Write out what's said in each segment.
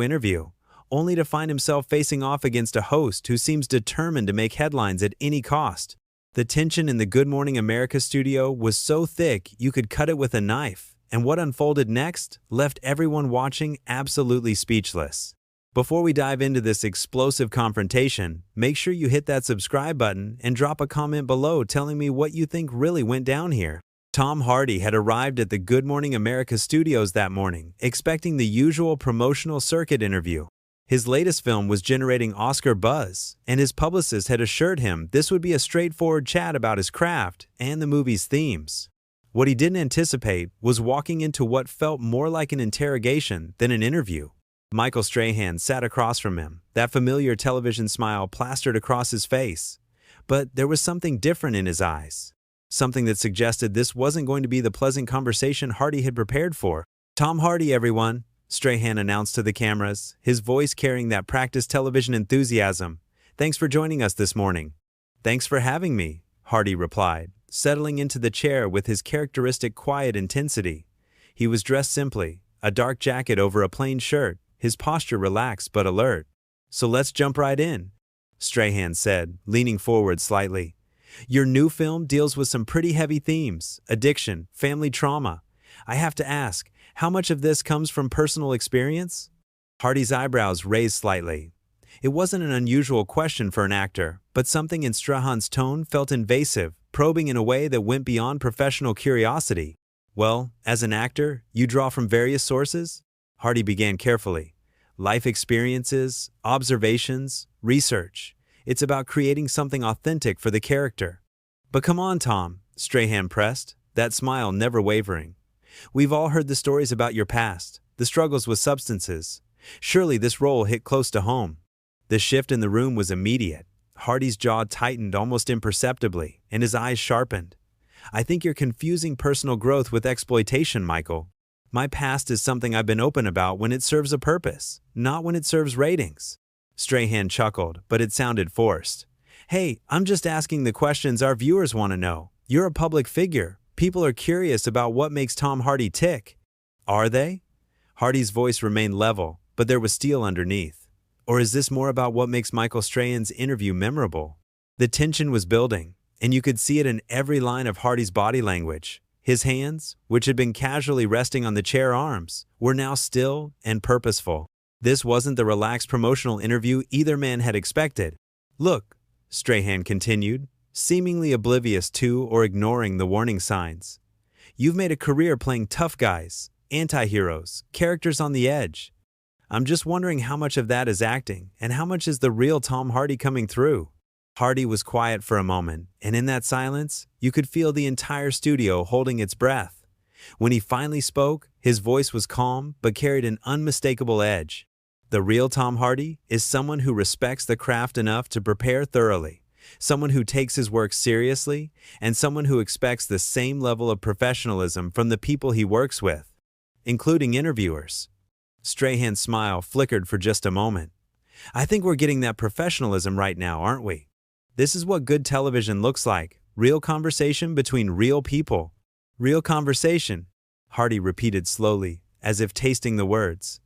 interview, only to find himself facing off against a host who seems determined to make headlines at any cost. The tension in the Good Morning America studio was so thick you could cut it with a knife, and what unfolded next left everyone watching absolutely speechless. Before we dive into this explosive confrontation, make sure you hit that subscribe button and drop a comment below telling me what you think really went down here. Tom Hardy had arrived at the Good Morning America studios that morning, expecting the usual promotional circuit interview. His latest film was generating Oscar buzz, and his publicist had assured him this would be a straightforward chat about his craft and the movie's themes. What he didn't anticipate was walking into what felt more like an interrogation than an interview. Michael Strahan sat across from him, that familiar television smile plastered across his face. But there was something different in his eyes. Something that suggested this wasn't going to be the pleasant conversation Hardy had prepared for. "Tom Hardy, everyone," Strahan announced to the cameras, his voice carrying that practiced television enthusiasm. "Thanks for joining us this morning." "Thanks for having me," Hardy replied, settling into the chair with his characteristic quiet intensity. He was dressed simply, a dark jacket over a plain shirt, his posture relaxed but alert. "So let's jump right in," Strahan said, leaning forward slightly. "Your new film deals with some pretty heavy themes: addiction, family trauma. I have to ask, how much of this comes from personal experience?" Hardy's eyebrows raised slightly. It wasn't an unusual question for an actor, but something in Strahan's tone felt invasive, probing in a way that went beyond professional curiosity. "Well, as an actor, you draw from various sources?" Hardy began carefully. "Life experiences, observations, research. It's about creating something authentic for the character." "But come on, Tom," Strahan pressed, that smile never wavering. "We've all heard the stories about your past, the struggles with substances. Surely this role hit close to home." The shift in the room was immediate. Hardy's jaw tightened almost imperceptibly, and his eyes sharpened. "I think you're confusing personal growth with exploitation, Michael. My past is something I've been open about when it serves a purpose, not when it serves ratings." Strahan chuckled, but it sounded forced. "Hey, I'm just asking the questions our viewers want to know. You're a public figure. People are curious about what makes Tom Hardy tick." "Are they?" Hardy's voice remained level, but there was steel underneath. "Or is this more about what makes Michael Strahan's interview memorable?" The tension was building, and you could see it in every line of Hardy's body language. His hands, which had been casually resting on the chair arms, were now still and purposeful. This wasn't the relaxed promotional interview either man had expected. "Look," Strahan continued, seemingly oblivious to or ignoring the warning signs. "You've made a career playing tough guys, anti-heroes, characters on the edge. I'm just wondering how much of that is acting and how much is the real Tom Hardy coming through." Hardy was quiet for a moment, and in that silence, you could feel the entire studio holding its breath. When he finally spoke, his voice was calm but carried an unmistakable edge. "The real Tom Hardy is someone who respects the craft enough to prepare thoroughly, someone who takes his work seriously, and someone who expects the same level of professionalism from the people he works with, including interviewers." Strahan's smile flickered for just a moment. "I think we're getting that professionalism right now, aren't we? This is what good television looks like, real conversation between real people." "Real conversation," Hardy repeated slowly, as if tasting the words.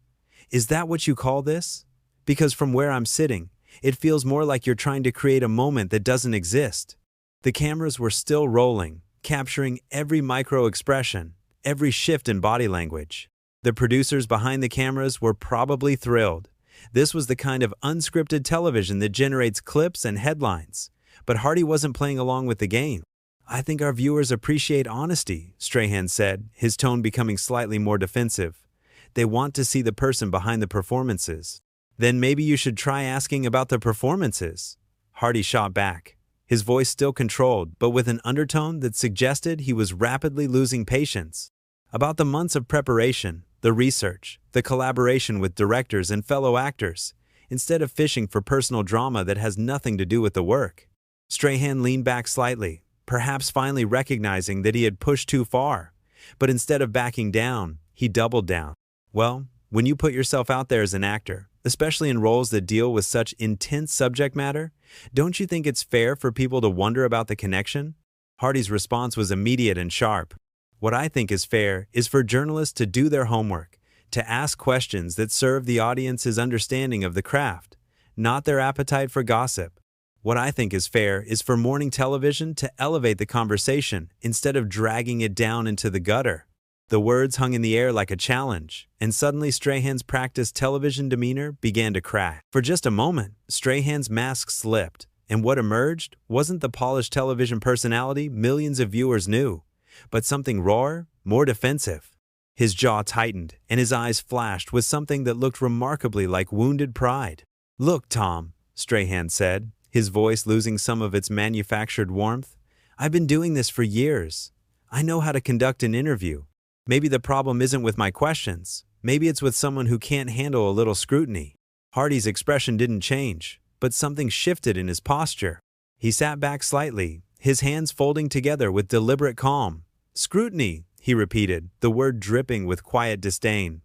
"Is that what you call this? Because from where I'm sitting, it feels more like you're trying to create a moment that doesn't exist." The cameras were still rolling, capturing every micro-expression, every shift in body language. The producers behind the cameras were probably thrilled. This was the kind of unscripted television that generates clips and headlines. But Hardy wasn't playing along with the game. "I think our viewers appreciate honesty," Strahan said, his tone becoming slightly more defensive. "They want to see the person behind the performances." "Then maybe you should try asking about the performances," Hardy shot back, his voice still controlled but with an undertone that suggested he was rapidly losing patience. "About the months of preparation, the research, the collaboration with directors and fellow actors, instead of fishing for personal drama that has nothing to do with the work." Strahan leaned back slightly, perhaps finally recognizing that he had pushed too far. But instead of backing down, he doubled down. "Well, when you put yourself out there as an actor, especially in roles that deal with such intense subject matter, don't you think it's fair for people to wonder about the connection?" Hardy's response was immediate and sharp. "What I think is fair is for journalists to do their homework, to ask questions that serve the audience's understanding of the craft, not their appetite for gossip. What I think is fair is for morning television to elevate the conversation instead of dragging it down into the gutter. The words hung in the air like a challenge, and suddenly Strahan's practiced television demeanor began to crack. For just a moment, Strahan's mask slipped, and what emerged wasn't the polished television personality millions of viewers knew, but something rawer, more defensive. His jaw tightened, and his eyes flashed with something that looked remarkably like wounded pride. "Look, Tom," Strahan said, his voice losing some of its manufactured warmth. "I've been doing this for years. I know how to conduct an interview. Maybe the problem isn't with my questions. Maybe it's with someone who can't handle a little scrutiny." Hardy's expression didn't change, but something shifted in his posture. He sat back slightly, his hands folding together with deliberate calm. "Scrutiny," he repeated, the word dripping with quiet disdain.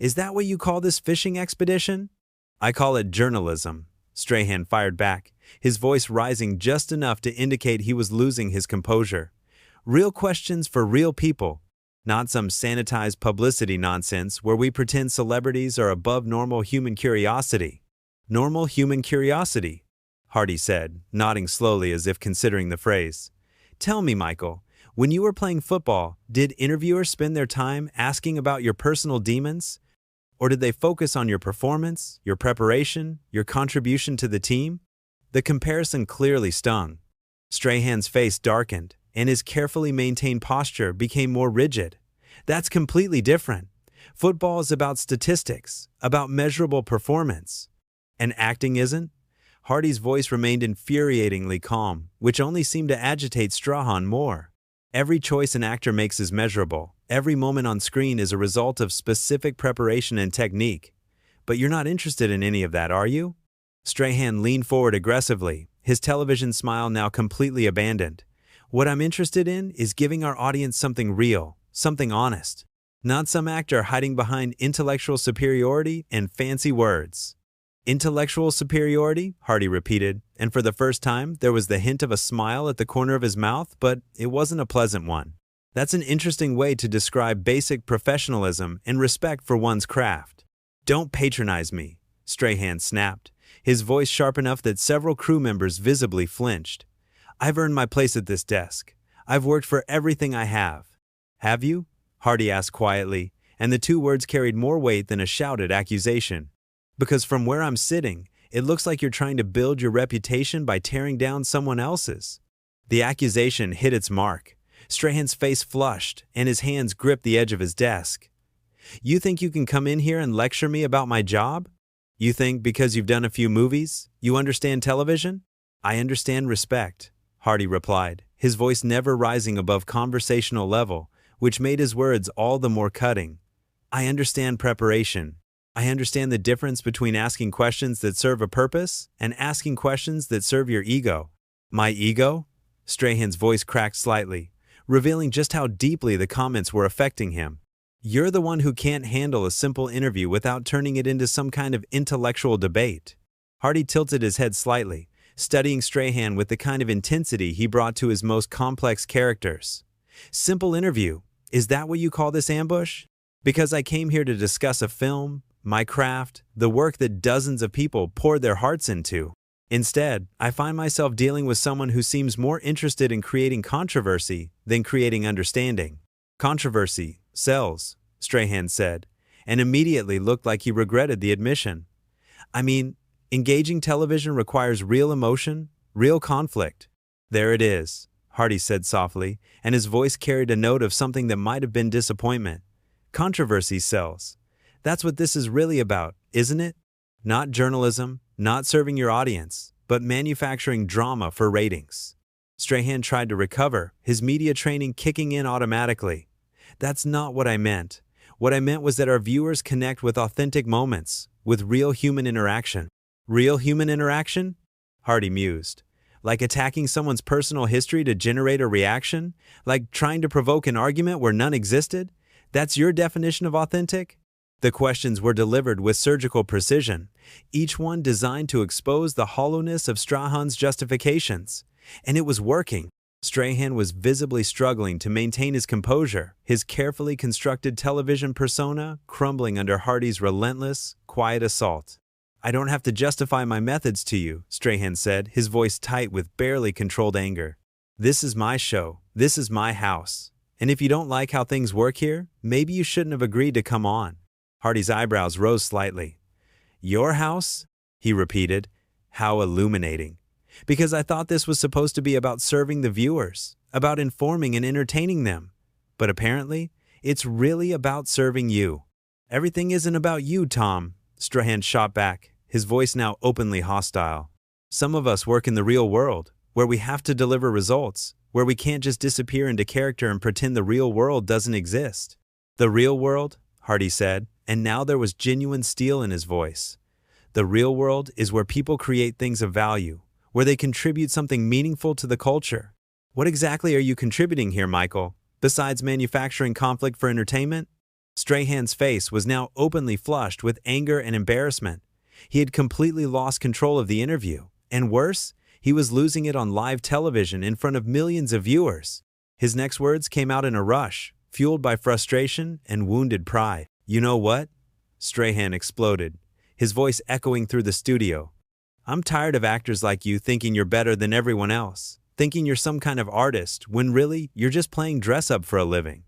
"Is that what you call this fishing expedition?" "I call it journalism," Strahan fired back, his voice rising just enough to indicate he was losing his composure. "Real questions for real people, not some sanitized publicity nonsense where we pretend celebrities are above normal human curiosity." "Normal human curiosity," Hardy said, nodding slowly as if considering the phrase. "Tell me, Michael, when you were playing football, did interviewers spend their time asking about your personal demons? Or did they focus on your performance, your preparation, your contribution to the team?" The comparison clearly stung. Strahan's face darkened, and his carefully maintained posture became more rigid. "That's completely different. Football is about statistics, about measurable performance. And acting isn't?" Hardy's voice remained infuriatingly calm, which only seemed to agitate Strahan more. "Every choice an actor makes is measurable. Every moment on screen is a result of specific preparation and technique. But you're not interested in any of that, are you?" Strahan leaned forward aggressively, his television smile now completely abandoned. "What I'm interested in is giving our audience something real, something honest. Not some actor hiding behind intellectual superiority and fancy words." "Intellectual superiority?" Hardy repeated, and for the first time there was the hint of a smile at the corner of his mouth, but it wasn't a pleasant one. "That's an interesting way to describe basic professionalism and respect for one's craft." "Don't patronize me," Strahan snapped, his voice sharp enough that several crew members visibly flinched. "I've earned my place at this desk. I've worked for everything I have." "Have you?" Hardy asked quietly, and the two words carried more weight than a shouted accusation. "Because from where I'm sitting, it looks like you're trying to build your reputation by tearing down someone else's." The accusation hit its mark. Strahan's face flushed, and his hands gripped the edge of his desk. "You think you can come in here and lecture me about my job? You think because you've done a few movies, you understand television?" "I understand respect," Hardy replied, his voice never rising above conversational level, which made his words all the more cutting. "I understand preparation. I understand the difference between asking questions that serve a purpose and asking questions that serve your ego." "My ego?" Strahan's voice cracked slightly, revealing just how deeply the comments were affecting him. "You're the one who can't handle a simple interview without turning it into some kind of intellectual debate." Hardy tilted his head slightly, studying Strahan with the kind of intensity he brought to his most complex characters. "Simple interview, is that what you call this ambush? Because I came here to discuss a film, my craft, the work that dozens of people poured their hearts into. Instead, I find myself dealing with someone who seems more interested in creating controversy than creating understanding." "Controversy sells," Strahan said, and immediately looked like he regretted the admission. "I mean, engaging television requires real emotion, real conflict." "There it is," Hardy said softly, and his voice carried a note of something that might have been disappointment. "Controversy sells. That's what this is really about, isn't it? Not journalism, not serving your audience, but manufacturing drama for ratings." Strahan tried to recover, his media training kicking in automatically. "That's not what I meant. What I meant was that our viewers connect with authentic moments, with real human interaction." "Real human interaction?" Hardy mused. "Like attacking someone's personal history to generate a reaction? Like trying to provoke an argument where none existed? That's your definition of authentic?" The questions were delivered with surgical precision, each one designed to expose the hollowness of Strahan's justifications. And it was working. Strahan was visibly struggling to maintain his composure, his carefully constructed television persona crumbling under Hardy's relentless, quiet assault. "I don't have to justify my methods to you," Strahan said, his voice tight with barely controlled anger. "This is my show. This is my house. And if you don't like how things work here, maybe you shouldn't have agreed to come on." Hardy's eyebrows rose slightly. "Your house?" he repeated. How illuminating. "Because I thought this was supposed to be about serving the viewers, about informing and entertaining them. But apparently, it's really about serving you." "Everything isn't about you, Tom," Strahan shot back, his voice now openly hostile. "Some of us work in the real world, where we have to deliver results, where we can't just disappear into character and pretend the real world doesn't exist." "The real world?" Hardy said, and now there was genuine steel in his voice. "The real world is where people create things of value, where they contribute something meaningful to the culture." "What exactly are you contributing here, Michael, besides manufacturing conflict for entertainment?" Strahan's face was now openly flushed with anger and embarrassment. He had completely lost control of the interview, and worse, he was losing it on live television in front of millions of viewers. His next words came out in a rush, fueled by frustration and wounded pride. "You know what?" Strahan exploded, his voice echoing through the studio. "I'm tired of actors like you thinking you're better than everyone else, thinking you're some kind of artist when really you're just playing dress-up for a living.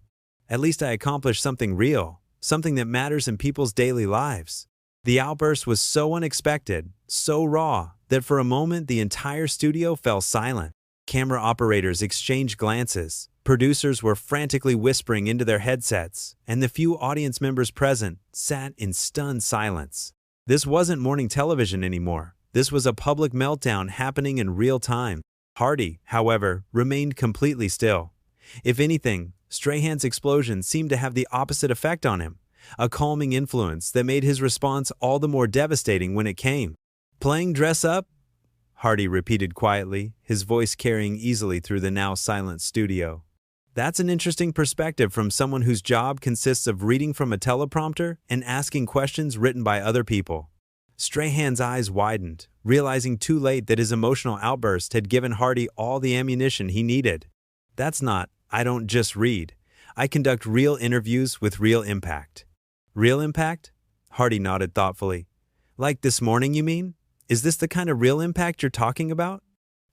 At least I accomplished something real, something that matters in people's daily lives." The outburst was so unexpected, so raw, that for a moment the entire studio fell silent. Camera operators exchanged glances, producers were frantically whispering into their headsets, and the few audience members present sat in stunned silence. This wasn't morning television anymore. This was a public meltdown happening in real time. Hardy, however, remained completely still. If anything, Strahan's explosion seemed to have the opposite effect on him, a calming influence that made his response all the more devastating when it came. "Playing dress up?" Hardy repeated quietly, his voice carrying easily through the now silent studio. "That's an interesting perspective from someone whose job consists of reading from a teleprompter and asking questions written by other people." Strahan's eyes widened, realizing too late that his emotional outburst had given Hardy all the ammunition he needed. "That's not, I don't just read. I conduct real interviews with real impact." "Real impact?" Hardy nodded thoughtfully. "Like this morning, you mean? Is this the kind of real impact you're talking about?"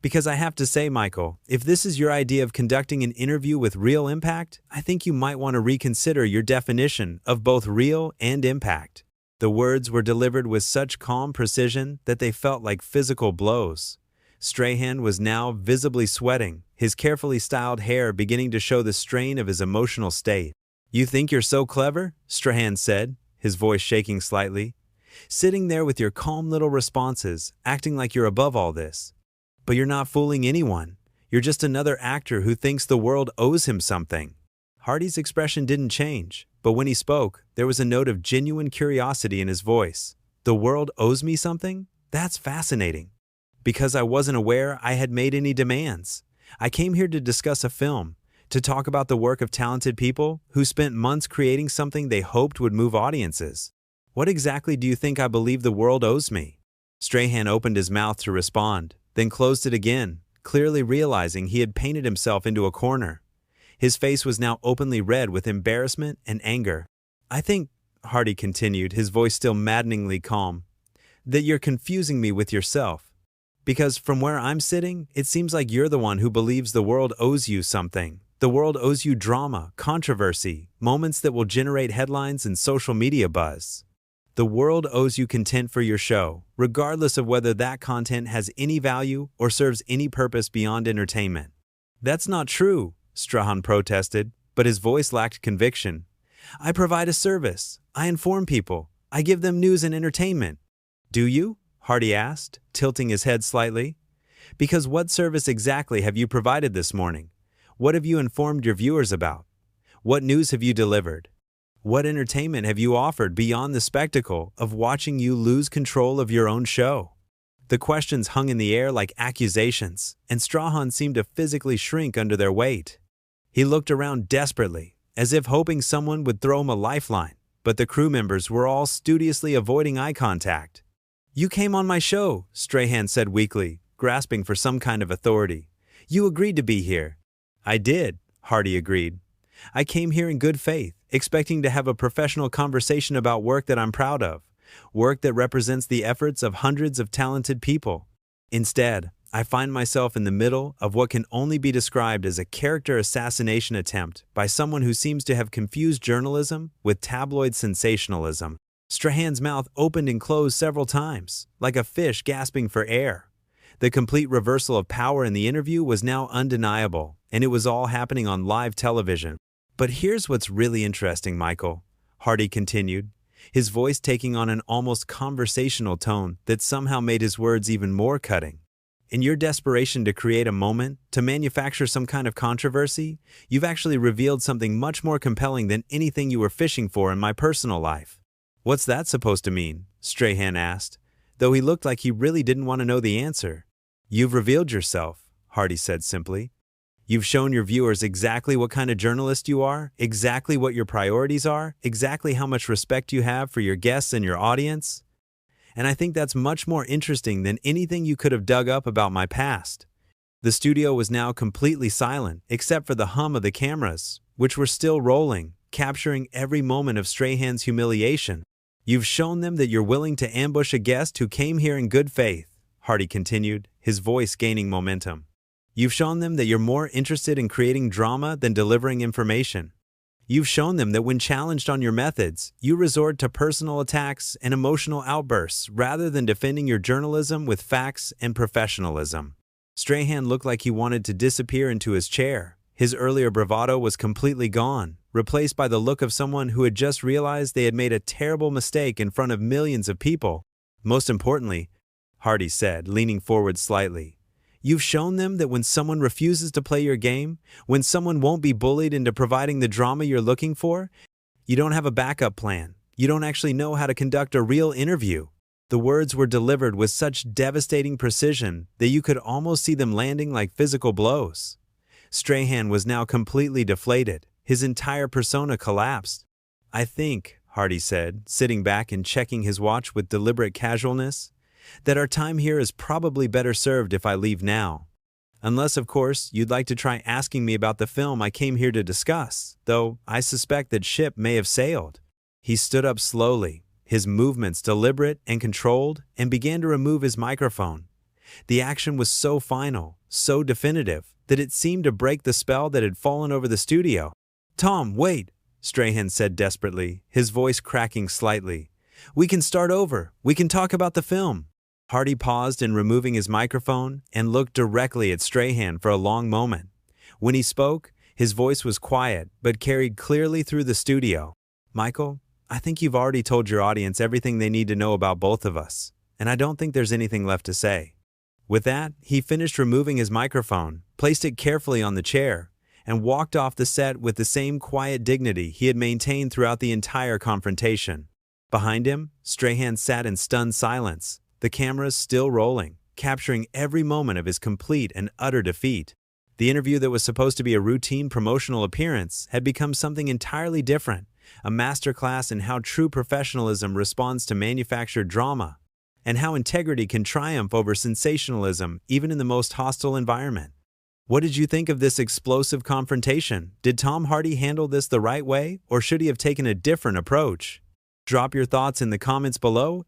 "Because I have to say, Michael, if this is your idea of conducting an interview with real impact, I think you might want to reconsider your definition of both real and impact." The words were delivered with such calm precision that they felt like physical blows. Strahan was now visibly sweating, his carefully styled hair beginning to show the strain of his emotional state. "You think you're so clever?" Strahan said, his voice shaking slightly. "Sitting there with your calm little responses, acting like you're above all this. But you're not fooling anyone. You're just another actor who thinks the world owes him something." Hardy's expression didn't change, but when he spoke, there was a note of genuine curiosity in his voice. "The world owes me something? That's fascinating." "Because I wasn't aware I had made any demands. I came here to discuss a film, to talk about the work of talented people who spent months creating something they hoped would move audiences. What exactly do you think I believe the world owes me?" Strahan opened his mouth to respond, then closed it again, clearly realizing he had painted himself into a corner. His face was now openly red with embarrassment and anger. "I think," Hardy continued, his voice still maddeningly calm, "that you're confusing me with yourself. Because from where I'm sitting, it seems like you're the one who believes the world owes you something. The world owes you drama, controversy, moments that will generate headlines and social media buzz. The world owes you content for your show, regardless of whether that content has any value or serves any purpose beyond entertainment." "That's not true," Strahan protested, but his voice lacked conviction. "I provide a service. I inform people. I give them news and entertainment." "Do you?" Hardy asked, tilting his head slightly. "Because what service exactly have you provided this morning? What have you informed your viewers about? What news have you delivered? What entertainment have you offered beyond the spectacle of watching you lose control of your own show?" The questions hung in the air like accusations, and Strahan seemed to physically shrink under their weight. He looked around desperately, as if hoping someone would throw him a lifeline, but the crew members were all studiously avoiding eye contact. "You came on my show," Strahan said weakly, grasping for some kind of authority. You agreed to be here. I did, Hardy agreed. I came here in good faith, expecting to have a professional conversation about work that I'm proud of, work that represents the efforts of hundreds of talented people. Instead, I find myself in the middle of what can only be described as a character assassination attempt by someone who seems to have confused journalism with tabloid sensationalism. Strahan's mouth opened and closed several times, like a fish gasping for air. The complete reversal of power in the interview was now undeniable, and it was all happening on live television. But here's what's really interesting, Michael, Hardy continued, his voice taking on an almost conversational tone that somehow made his words even more cutting. In your desperation to create a moment, to manufacture some kind of controversy, you've actually revealed something much more compelling than anything you were fishing for in my personal life. What's that supposed to mean? Strahan asked, though he looked like he really didn't want to know the answer. You've revealed yourself, Hardy said simply. You've shown your viewers exactly what kind of journalist you are, exactly what your priorities are, exactly how much respect you have for your guests and your audience. And I think that's much more interesting than anything you could have dug up about my past. The studio was now completely silent, except for the hum of the cameras, which were still rolling, capturing every moment of Strahan's humiliation. You've shown them that you're willing to ambush a guest who came here in good faith, Hardy continued, his voice gaining momentum. You've shown them that you're more interested in creating drama than delivering information. You've shown them that when challenged on your methods, you resort to personal attacks and emotional outbursts rather than defending your journalism with facts and professionalism. Strahan looked like he wanted to disappear into his chair. His earlier bravado was completely gone, replaced by the look of someone who had just realized they had made a terrible mistake in front of millions of people. Most importantly, Hardy said, leaning forward slightly, you've shown them that when someone refuses to play your game, when someone won't be bullied into providing the drama you're looking for, you don't have a backup plan. You don't actually know how to conduct a real interview. The words were delivered with such devastating precision that you could almost see them landing like physical blows. Strahan was now completely deflated. His entire persona collapsed. I think, Hardy said, sitting back and checking his watch with deliberate casualness, that our time here is probably better served if I leave now. Unless, of course, you'd like to try asking me about the film I came here to discuss, though I suspect that ship may have sailed. He stood up slowly, his movements deliberate and controlled, and began to remove his microphone. The action was so final, so definitive, that it seemed to break the spell that had fallen over the studio. Tom, wait, Strahan said desperately, his voice cracking slightly. We can start over. We can talk about the film. Hardy paused in removing his microphone and looked directly at Strahan for a long moment. When he spoke, his voice was quiet but carried clearly through the studio. Michael, I think you've already told your audience everything they need to know about both of us, and I don't think there's anything left to say. With that, he finished removing his microphone, placed it carefully on the chair, and walked off the set with the same quiet dignity he had maintained throughout the entire confrontation. Behind him, Strahan sat in stunned silence, the cameras still rolling, capturing every moment of his complete and utter defeat. The interview that was supposed to be a routine promotional appearance had become something entirely different, a masterclass in how true professionalism responds to manufactured drama, and how integrity can triumph over sensationalism even in the most hostile environment. What did you think of this explosive confrontation? Did Tom Hardy handle this the right way, or should he have taken a different approach? Drop your thoughts in the comments below